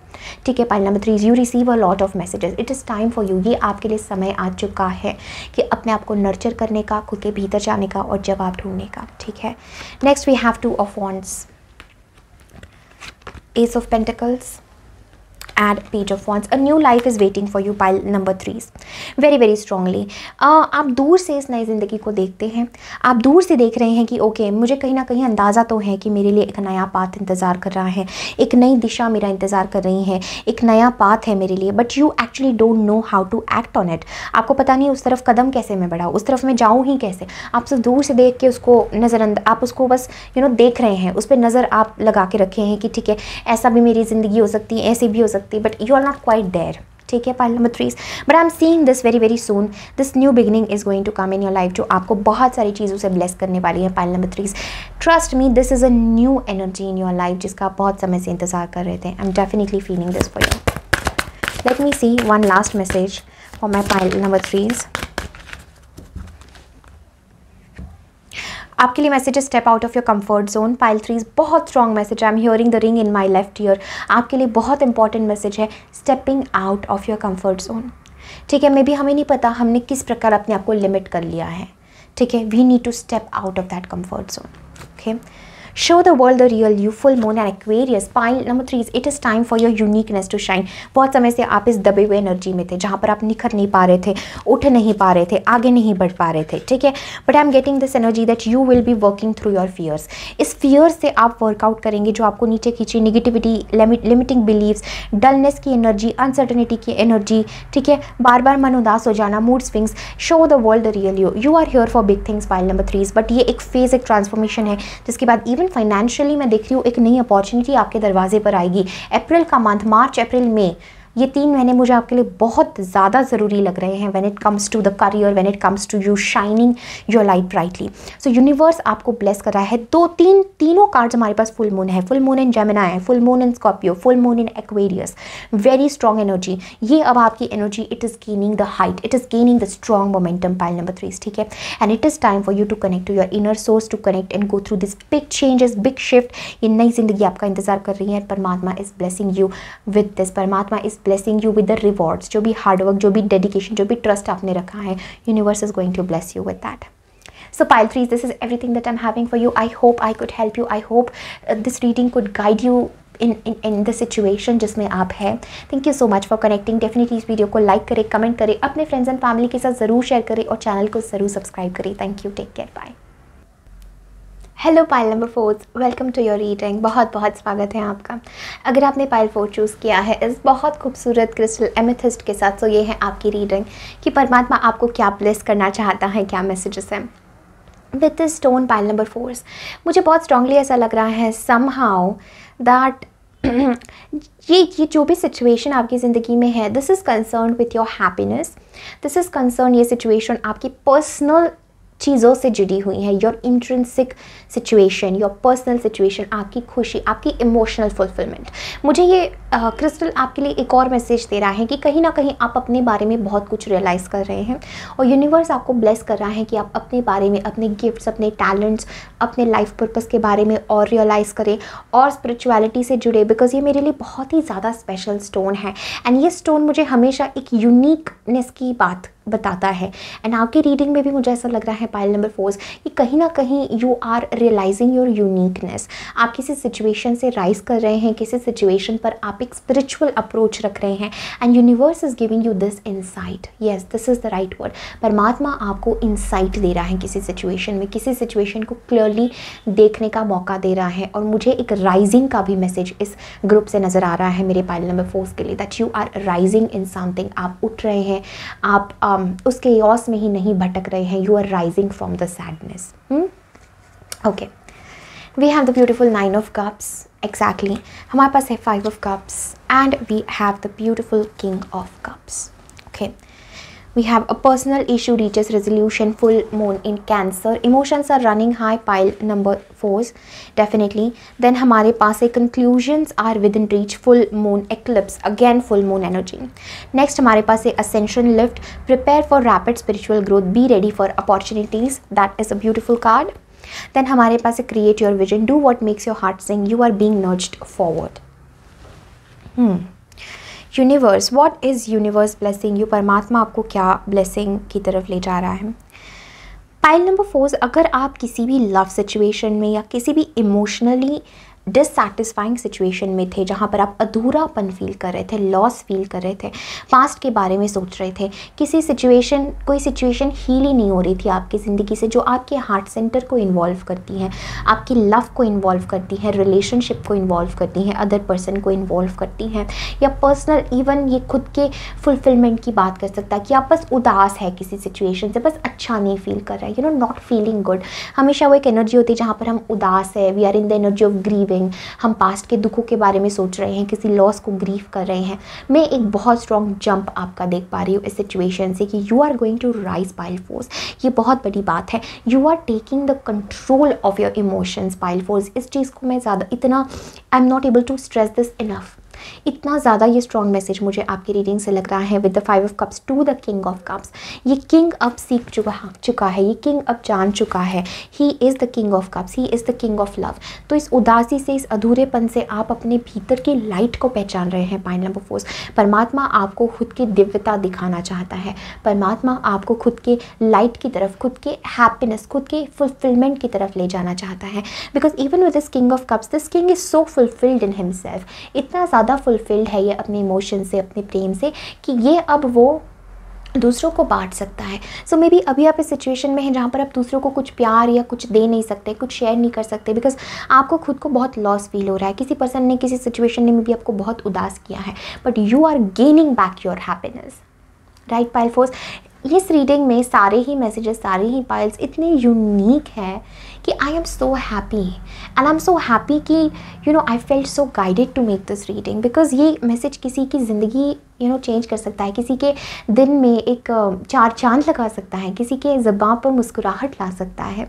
ठीक है। Pile number 3, you receive a lot of messages, it is time for you. ये आपके लिए समय आ चुका है कि अपने आप को नर्चर करने का, खुद के भीतर जाने का और जवाब ढूंढने का, ठीक है। Next we have 2 of wands, Ace of Pentacles and Page of Wands. A new life is waiting for you, pile number 3. very strongly. आप दूर से इस नई ज़िंदगी को देखते हैं, आप दूर से देख रहे हैं कि ओके, मुझे कहीं ना कहीं अंदाज़ा तो है कि मेरे लिए एक नया पाथ इंतज़ार कर रहा है, एक नई दिशा मेरा इंतज़ार कर रही है, एक नया पाथ है मेरे लिए, but you actually don't know how to act on it. आपको पता नहीं उस तरफ कदम कैसे मैं बढ़ाऊँ, उस तरफ मैं जाऊँ ही कैसे। आप सिर्फ दूर से देख के उसको आप उसको बस देख रहे हैं, उस पर नज़र आप लगा के रखे हैं कि ठीक है, ऐसा भी मेरी ज़िंदगी हो सकती है, ऐसी भी हो सकती है, but you are not quite there, ठीक है। Pile number 3, but I am seeing this very soon, this new beginning is going to come in your life, जो आपको बहुत सारी चीज़ों से ब्लेस करने वाली है। Pile number 3, trust me, this is a new energy in your life जिसका आप बहुत समय से इंतजार कर रहे थे। I am definitely feeling this for you. Let me see one last message for my pile number 3। आपके लिए message, step out of your comfort zone. Pile 3 बहुत strong message, I am hearing the ring in my left ear. आपके लिए बहुत important message है, stepping out of your comfort zone, ठीक है। May be हमें नहीं पता हमने किस प्रकार अपने आप को लिमिट कर लिया है, ठीक है। We need to step out of that comfort zone, okay. Show the world the real you, full moon and Aquarius. Pile number 3, it is time for your uniqueness to shine. बहुत समय से आप इस दबे हुए एनर्जी में थे जहाँ पर आप निखर नहीं पा रहे थे, उठ नहीं पा रहे थे, आगे नहीं बढ़ पा रहे थे, ठीक है। But I am getting this energy that you will be working through your fears. इस फियर से आप वर्कआउट करेंगे जो आपको नीचे खींचे, निगेटिविटी, लिमिटिंग बिलीव्स, डलनेस की एनर्जी, अनसर्टनिटी की एनर्जी, ठीक है, बार बार मन उदास हो जाना, mood swings. Show the world the real you are here for big things. Pile number 3, but ये एक फेज, एक ट्रांसफॉर्मेशन है जिसके बाद इवन फाइनेंशियली मैं देख रही हूँ एक नई अपॉर्चुनिटी आपके दरवाजे पर आएगी। अप्रैल का मंथ, मार्च, अप्रैल, मई, ये 3 महीने मुझे आपके लिए बहुत ज़्यादा ज़रूरी लग रहे हैं when it comes to the career, when it comes to you shining your light brightly. So universe आपको ब्लेस कर रहा है। तीनों कार्ड्स हमारे पास फुल मून है, फुल मून इन जेमिनाई है, full moon in Scorpio, full moon in Aquarius. Very strong energy, ये अब आपकी energy, it is gaining the height, it is gaining the strong momentum. Pile number 3, ठीक है। And it is time for you to connect to your inner source, to connect and go through this big changes, big shift. ये नई जिंदगी आपका इंतजार कर रही है। परमात्मा is blessing you with this, परमात्मा is blessing you with the rewards. जो भी हार्डवर्क, जो भी डेडिकेशन, जो भी ट्रस्ट आपने रखा है, universe is going to bless you with that. So pile 3, this is everything that I'm having for you. I hope I could help you. I hope this reading could guide you in the situation जिसमें आप हैं। Thank you so much for connecting. Definitely इस video को like करें, comment करें, अपने friends and family के साथ ज़रूर शेयर करें और चैनल को ज़रूर सब्सक्राइब करें। Thank you. Take care. Bye. Hello pile number 4, welcome to your reading. बहुत स्वागत है आपका। अगर आपने पाइल 4 चूज़ किया है इस बहुत खूबसूरत क्रिस्टल एमेथिस्ट के साथ, तो ये है आपकी रीडिंग कि परमात्मा आपको क्या ब्लेस करना चाहता है, क्या मैसेजेस हैं। With this stone pile number 4, मुझे बहुत स्ट्रांगली ऐसा लग रहा है समहाउ दैट ये जो भी सिचुएशन आपकी ज़िंदगी में है, this is concern with your happiness, this is concern, ये सिचुएशन आपकी पर्सनल चीज़ों से जुड़ी हुई है, your intrinsic situation, your personal situation, आपकी खुशी, आपकी इमोशनल फुलफिलमेंट। मुझे ये क्रिस्टल आपके लिए एक और मैसेज दे रहा है कि कहीं ना कहीं आप अपने बारे में बहुत कुछ रियलाइज़ कर रहे हैं और यूनिवर्स आपको ब्लेस कर रहा है कि आप अपने बारे में, अपने गिफ्ट्स, अपने टैलेंट्स, अपने लाइफ पर्पस के बारे में और रियलाइज़ करें और स्पिरिचुअलिटी से जुड़े, बिकॉज ये मेरे लिए बहुत ही ज़्यादा स्पेशल स्टोन है एंड ये स्टोन मुझे हमेशा एक यूनिकनेस की बात बताता है। एंड आपकी रीडिंग में भी मुझे ऐसा लग रहा है पाइल नंबर 4 कि कहीं ना कहीं you are realising your uniqueness. आप किसी सिचुएशन से राइज कर रहे हैं, किसी सिचुएशन पर आप एक स्पिरिचुअल अप्रोच रख रहे हैं and universe is giving you this insight. Yes, this is the right word. परमात्मा आपको इनसाइट दे रहा है किसी सिचुएशन में, किसी सिचुएशन को क्लियरली देखने का मौका दे रहा है। और मुझे एक राइजिंग का भी मैसेज इस ग्रुप से नज़र आ रहा है मेरे पाइल नंबर 4 के लिए, that you are rising in something. आप उठ रहे हैं, आप उसके यॉस में ही नहीं भटक रहे हैं, you are rising from the sadness. Okay, we have the beautiful 9 of cups, exactly हमारे पास है 5 of cups and we have the beautiful king of cups. Okay, we have a personal issue reaches resolution, full moon in Cancer, emotions are running high, pile number 4 definitely. Then हमारे पास है conclusions are within reach, full moon eclipse, again full moon energy. Next हमारे पास है ascension lift, prepare for rapid spiritual growth, be ready for opportunities, that is a beautiful card. Then हमारे पास है create your vision, do what makes your heart sing, you are being nudged forward. Universe, what is universe blessing you? परमात्मा आपको क्या blessing की तरफ ले जा रहा है? पाइल नंबर 4, अगर आप किसी भी लव सिचुएशन में या किसी भी इमोशनली डिससैटिस्फाइंग सिचुएशन में थे, जहाँ पर आप अधूरापन फील कर रहे थे, लॉस फील कर रहे थे, पास्ट के बारे में सोच रहे थे, किसी सिचुएशन, कोई सिचुएशन हील ही नहीं हो रही थी आपकी ज़िंदगी से, जो आपके हार्ट सेंटर को इन्वॉल्व करती है, आपकी लव को इन्वॉल्व करती है, रिलेशनशिप को इन्वॉल्व करती हैं, अदर पर्सन को इन्वॉल्व करती हैं, या पर्सनल, इवन ये खुद के फुलफिलमेंट की बात कर सकता है कि आप बस उदास है किसी सिचुएशन से, बस अच्छा नहीं फील कर रहा है, you know, not feeling good. हमेशा वो एक एनर्जी होती है जहाँ पर हम उदास है, we are in the energy of grieving, हम पास्ट के दुखों के बारे में सोच रहे हैं, किसी लॉस को ग्रीव कर रहे हैं। मैं एक बहुत स्ट्रॉन्ग जंप आपका देख पा रही हूँ इस सिचुएशन से कि you are going to rise pile 4। ये बहुत बड़ी बात है, you are taking the control of your emotions pile 4। इस चीज़ को मैं ज़्यादा इतना, I am not able to stress this enough, इतना ज़्यादा ये स्ट्रॉन्ग मैसेज मुझे आपकी रीडिंग से लग रहा है। With the 5 of cups to the king of cups, ये किंग अब सीख चुका है, ये किंग अब जान चुका है, he is the king of cups, he is the king of love. तो इस उदासी से, इस अधूरेपन से आप अपने भीतर की लाइट को पहचान रहे हैं पाइल नंबर 4। परमात्मा आपको खुद की दिव्यता दिखाना चाहता है, परमात्मा आपको खुद के लाइट की तरफ, खुद के हैप्पीनेस, खुद के फुलफिलमेंट की तरफ ले जाना चाहता है। Because even with this king of cups, this king is so fulfilled in himself, इतना ज़्यादा फुलफिल्ड है ये अपने इमोशन से, अपने प्रेम से, कि ये अब वो दूसरों को बांट सकता है। सो मे बी अभी आप इस सिचुएशन में हैं जहाँ पर आप दूसरों को कुछ प्यार या कुछ दे नहीं सकते, कुछ शेयर नहीं कर सकते, बिकॉज आपको खुद को बहुत लॉस फील हो रहा है, किसी पर्सन ने, किसी सिचुएशन ने भी आपको बहुत उदास किया है, but you are gaining back your happiness, right pile 4। इस रीडिंग में सारे ही मैसेजेस, सारे ही पाइल्स इतने यूनिक हैं कि I am so happy and I am so happy कि you know I felt so guided to make this reading, because ये message किसी की ज़िंदगी चेंज कर सकता है, किसी के दिन में एक 4 चांद लगा सकता है, किसी के ज़बान पर मुस्कुराहट ला सकता है,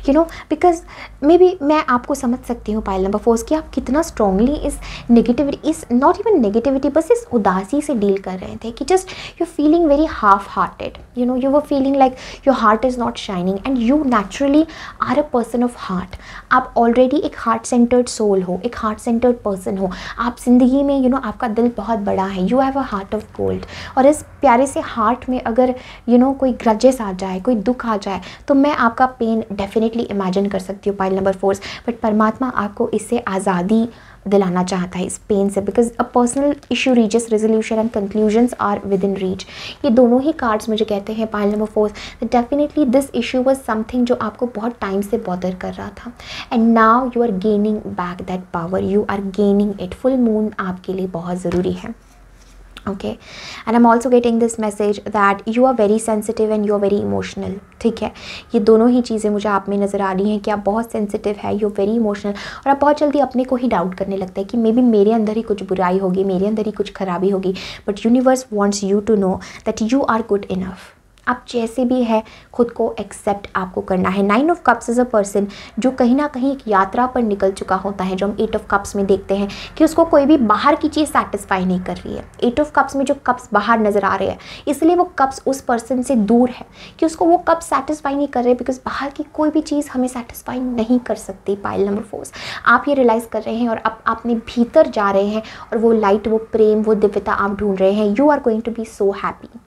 बिकॉज मे बी मैं आपको समझ सकती हूँ पाइल नंबर 4 कि आप कितना स्ट्रांगली इस नेगेटिविटी, इस नॉट इवन नेगेटिविटी, बस इस उदासी से डील कर रहे थे कि just you feeling very half hearted, you were feeling like your heart is not shining and you naturally are a person of heart। आप already एक heart centered soul हो, एक heart centered person हो, आप ज़िंदगी में आपका दिल बहुत बड़ा है, you have a heart of gold। और इस प्यारे से हार्ट में अगर कोई ग्रजेस आ जाए, कोई दुख आ जाए, तो मैं आपका पेन डेफिनेटली इमेजिन कर सकती हूँ पाइल नंबर 4। बट परमात्मा आपको इससे आज़ादी दिलाना चाहता है इस पेन से, because a personal issue reaches resolution and conclusions are within reach. ये दोनों ही कार्ड्स मुझे कहते हैं pile number 4 definitely this issue was something जो आपको बहुत टाइम से बॉदर कर रहा था, and now you are gaining back that power, you are gaining it. Full moon आपके लिए बहुत ज़रूरी है। Okay and I am also getting this message that you are very sensitive and you are very emotional. ठीक है, ये दोनों ही चीज़ें मुझे आप में नज़र आ रही हैं कि आप बहुत सेंसिटिव है, यू वेरी इमोशनल, और आप बहुत जल्दी अपने को ही डाउट करने लगते हैं कि मे बी मेरे अंदर ही कुछ बुराई होगी, मेरे अंदर ही कुछ खराबी होगी। But universe wants you to know that you are good enough. आप जैसे भी है खुद को एक्सेप्ट आपको करना है। 9 of cups is a person जो कहीं ना कहीं एक यात्रा पर निकल चुका होता है, जो हम 8 ऑफ कप्स में देखते हैं कि उसको कोई भी बाहर की चीज़ सेटिस्फाई नहीं कर रही है। 8 ऑफ कप्स में जो कप्स बाहर नज़र आ रहे हैं, इसलिए वो कप्स उस पर्सन से दूर है कि उसको वो कप्स सेटिस्फाई नहीं कर रहे, बिकॉज बाहर की कोई भी चीज़ हमें सेटिस्फाई नहीं कर सकती। पाइल नंबर 4 आप ये रियलाइज़ कर रहे हैं और आप अपने भीतर जा रहे हैं और वो लाइट, वो प्रेम, वो दिव्यता आप ढूंढ रहे हैं। You are going to be so happy.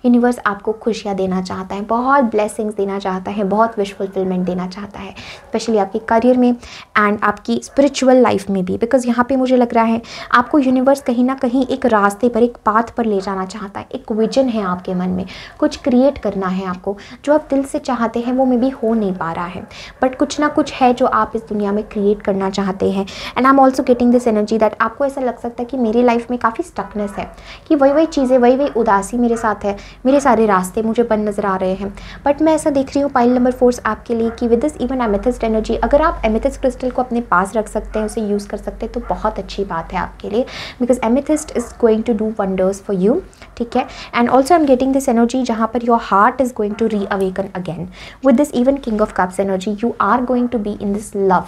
Universe आपको खुशियाँ देना चाहता है, बहुत ब्लेसिंग्स देना चाहता है, बहुत विश फुलफिलमेंट देना चाहता है, स्पेशली आपके करियर में एंड आपकी स्पिरिचुअल लाइफ में भी। बिकॉज यहाँ पे मुझे लग रहा है आपको यूनिवर्स कहीं ना कहीं एक रास्ते पर, एक पाथ पर ले जाना चाहता है। एक विजन है आपके मन में, कुछ क्रिएट करना है आपको, जो आप दिल से चाहते हैं वो मे बी हो नहीं पा रहा है, बट कुछ ना कुछ है जो आप इस दुनिया में क्रिएट करना चाहते हैं। And I am also getting this energy that आपको ऐसा लग सकता है कि मेरी लाइफ में काफ़ी स्टकनेस है, कि वही चीज़ें, वही उदासी मेरे साथ है, मेरे सारे रास्ते मुझे बंद नज़र आ रहे हैं। बट मैं ऐसा देख रही हूँ पाइल नंबर 4 आपके लिए कि with this even amethyst energy, अगर आप एमेथिस्ट क्रिस्टल को अपने पास रख सकते हैं, उसे यूज़ कर सकते हैं, तो बहुत अच्छी बात है आपके लिए, because amethyst is going to do wonders for you. ठीक है, and also I am getting this energy जहाँ पर your heart is going to reawaken again with this even king of cups energy. You are going to be in this love.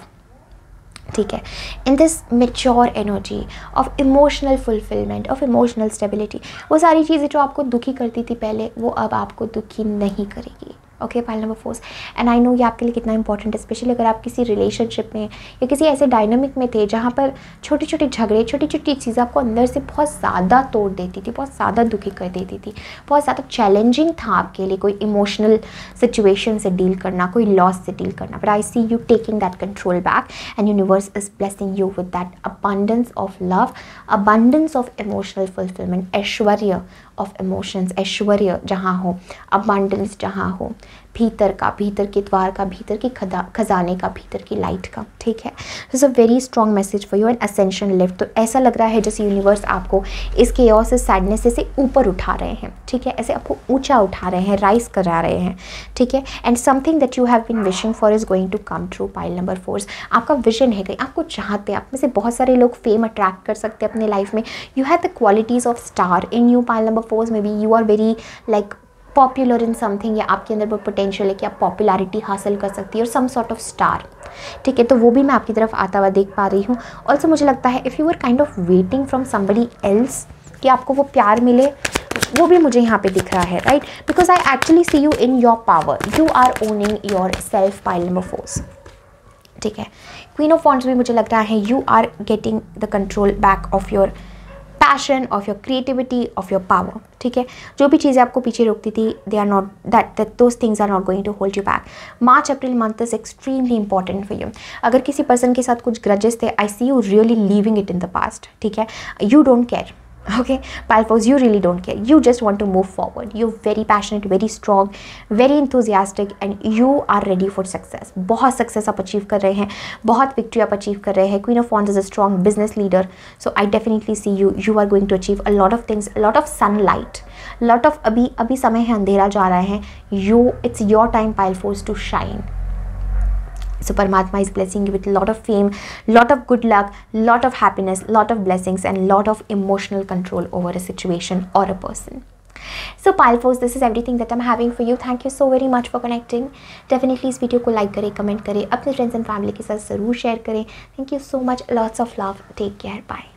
ठीक है, in this mature energy of emotional fulfilment, of emotional stability. वो सारी चीज़ें जो आपको दुखी करती थी पहले, वो अब आपको दुखी नहीं करेगी। Okay, pile number 4 and I know ये आपके लिए कितना इंपॉर्टेंट है, स्पेशली अगर आप किसी रिलेशनशिप में या किसी ऐसे डायनामिक में थे जहाँ पर छोटे छोटे झगड़े, छोटी छोटी चीज़ें आपको अंदर से बहुत ज़्यादा तोड़ देती थी, बहुत ज़्यादा दुखी कर देती थी, बहुत ज़्यादा चैलेंजिंग था आपके लिए कोई इमोशनल सिचुएशन से डील करना, कोई लॉस से डील करना। But I see you taking that control back and universe is blessing you with that abundance of love, abundance of emotional fulfilment, ऐश्वर्य ऑफ इमोशंस, ऐश्वर्य जहाँ हो, अबंडेंस जहाँ हो, भीतर का, भीतर के द्वार का, भीतर की खजाने का, भीतर की लाइट का। ठीक है, this a very strong message for you and ascension lift. तो ऐसा लग रहा है जैसे यूनिवर्स आपको इस केओस से, सैडनेस से ऊपर उठा रहे हैं। ठीक है, ऐसे आपको ऊंचा उठा रहे हैं, राइज करा रहे हैं। ठीक है, and something that you have been wishing for is going to come true. Pile number 4 आपका विजन है, कहीं आपको चाहते हैं, आप में से बहुत सारे लोग फेम अट्रैक्ट कर सकते हैं अपने लाइफ में। You have the qualities of star in you. Pile number 4 में भी you are very like popular in something, या आपके अंदर वो पोटेंशियल है कि आप पॉपुलैरिटी हासिल कर सकती है और सम सॉर्ट ऑफ स्टार। ठीक है, तो वो भी मैं आपकी तरफ आता हुआ देख पा रही हूँ। ऑल्सो मुझे लगता है if you are kind of waiting from somebody else कि आपको वो प्यार मिले, वो भी मुझे यहाँ पे दिख रहा है, right, because I actually see you in your power, you are owning your self. Pile number 4 ठीक है, क्वीन ऑफ वॉन्ड्स भी मुझे लग रहा है you are getting the control back of your passion, of your creativity, of your power. ठीक है, जो भी चीज़ें आपको पीछे रोकती थी, they are not that those things are not going to hold you back. March April month is extremely important for you. अगर किसी पर्सन के साथ कुछ ग्रजेस थे, I see you really leaving it in the past. ठीक है, you don't care. Okay, Palpos, you really don't care. You just want to move forward. You're very passionate, very strong, very enthusiastic, and you are ready for success. बहुत success आप achieve कर रहे हैं, बहुत victory आप achieve कर रहे हैं. Queen of Wands is a strong business leader, so I definitely see you. You are going to achieve a lot of things, a lot of sunlight, lot of अभी समय है, अंधेरा जा रहा है. It's your time, Palpos, to shine. So Paramatma is blessing you with a lot of fame, lot of good luck, lot of happiness, lot of blessings, and lot of emotional control over a situation or a person. So Palpos, this is everything that I'm having for you. Thank you so very much for connecting. Definitely इस video को like करें, comment करें, अपने friends and family के साथ ज़रूर share करें. Thank you so much. Lots of love. Take care. Bye.